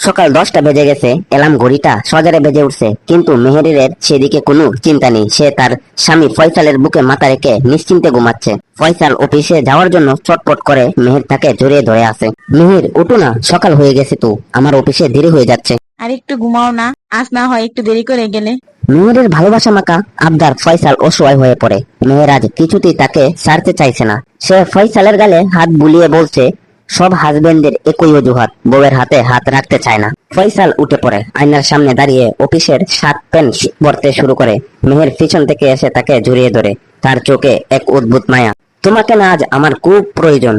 সকাল 10টা বেজে গেছে, এলার্ম ঘড়িটা সজারে বেজে উঠছে, কিন্তু মেহেরের সেদিকে কোনো চিন্তা নেই। সে তার স্বামী ফয়সালের বুকে মাথা রেখে নিশ্চিন্তে ঘুমাচ্ছে। ফয়সাল অফিসে যাওয়ার জন্য চটপট করে মেহের তাকে জড়িয়ে ধরে আছে। মেহের, উঠো না, সকাল হয়ে গেছে তো, আমার অফিসে দেরি হয়ে যাচ্ছে। আর একটু ঘুমাও না, আজ না হয় একটু দেরি করে গেলে। মেহেরের ভালোবাসা মাখা আবদার ফয়সাল অসহায় হয়ে পড়ে। মেহেরাজ কিছুতেই তাকে ছাড়তে চাইছে না। সে ফয়সালের গালে হাত বুলিয়ে বলছে, সব হাজবেন্ডের একই অজুহাত, বউয়ের হাতে হাত রাখতে চায় না। ফয়সাল উঠে পড়ে, আয়নার সামনে দাঁড়িয়ে অফিসের শার্ট প্যান্ট পরতে শুরু করে। মেহের পিছন থেকে এসে তাকে জড়িয়ে ধরে, তার চোখে এক অদ্ভুত মায়া। তোমাকে না আজ আমার খুব প্রয়োজন।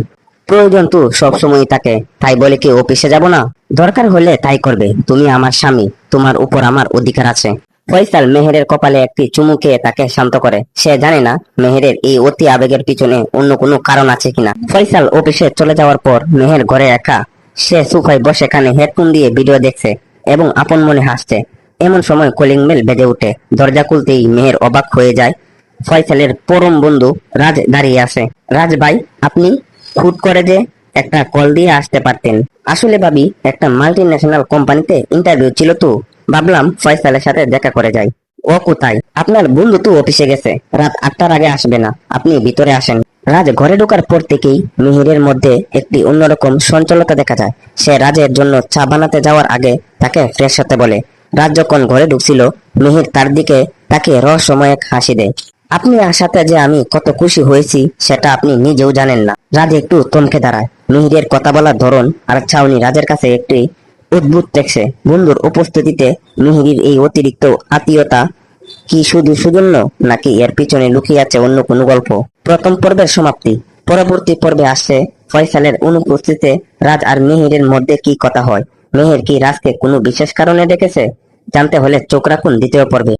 প্রয়োজন তো সবসময় থাকে, তাই বলে কি অফিসে যাব না? দরকার হলে তাই করবে, তুমি আমার স্বামী, তোমার উপর আমার অধিকার আছে। ফয়সাল মেহেরের কপালে একটি চুমু খেয়ে তাকে শান্ত করে। সে জানে না মেহেরের এই অতি আবেগের পিছনে অন্য কোনো কারণ আছে কিনা। ফয়সাল অফিসে চলে যাওয়ার পর মেহের ঘরে একা। সে সোফায় বসে কানে হেডফোন দিয়ে ভিডিও দেখছে এবং আপন মনে হাসছে। এমন সময় কলিং বেল বেজে ওঠে। দরজা খুলতেই মেহের অবাক হয়ে যায়। ফয়সালের পরম বন্ধু রাজ দাঁড়িয়ে আছে। রাজ ভাই, আপনি? হুট করে যে একটা কল দিয়ে আসতে পারতেন। আসলে ভাবি, একটা মাল্টি ন্যাশনাল কোম্পানিতে ইন্টারভিউ ছিল তো, ভাবলাম ফয়সালের সাথে দেখা করে যাই। ও কোথায়? আপনার বন্ধু তো অফিসে গেছে, রাত 8টার আগে আসবে না, আপনি ভিতরে আসেন। রাজ ঘরে ঢোকার পর থেকেই মিহিরের মধ্যে একটি অন্যরকম সঞ্চলতা দেখা যায়। সে রাজের জন্য চা বানাতে যাওয়ার আগে তাকে ফ্রেশ হতে বলে। রাজ যখন ঘরে ঢুকছিল, মিহির তার দিকে তাকে রহস্যময় এক হাসি দেয়। আপনি আসাতে যে আমি কত খুশি হয়েছি সেটা আপনি নিজেও জানেন না। রাজ একটু থমকে দাঁড়ায়। মিহিরের কথা বলার ধরন আর ছাউনি রাজের কাছে একটি অদ্ভুত টেকছে। বন্ধুর উপস্থিতিতে মিহিরের এই অতিরিক্ত আত্মীয়তা কি শুধু সুজন্য, নাকি এর পিছনে লুকিয়ে আছে অন্য কোনো গল্প? প্রথম পর্বের সমাপ্তি। পরবর্তী পর্বে আসছে ফয়সালের অনুপস্থিতিতে রাজ আর মিহিরের মধ্যে কি কথা হয়। মেহের কি রাজকে কোনো বিশেষ কারণে ডেকেছে? জানতে হলে চোখ রাখুন দ্বিতীয় পর্বে।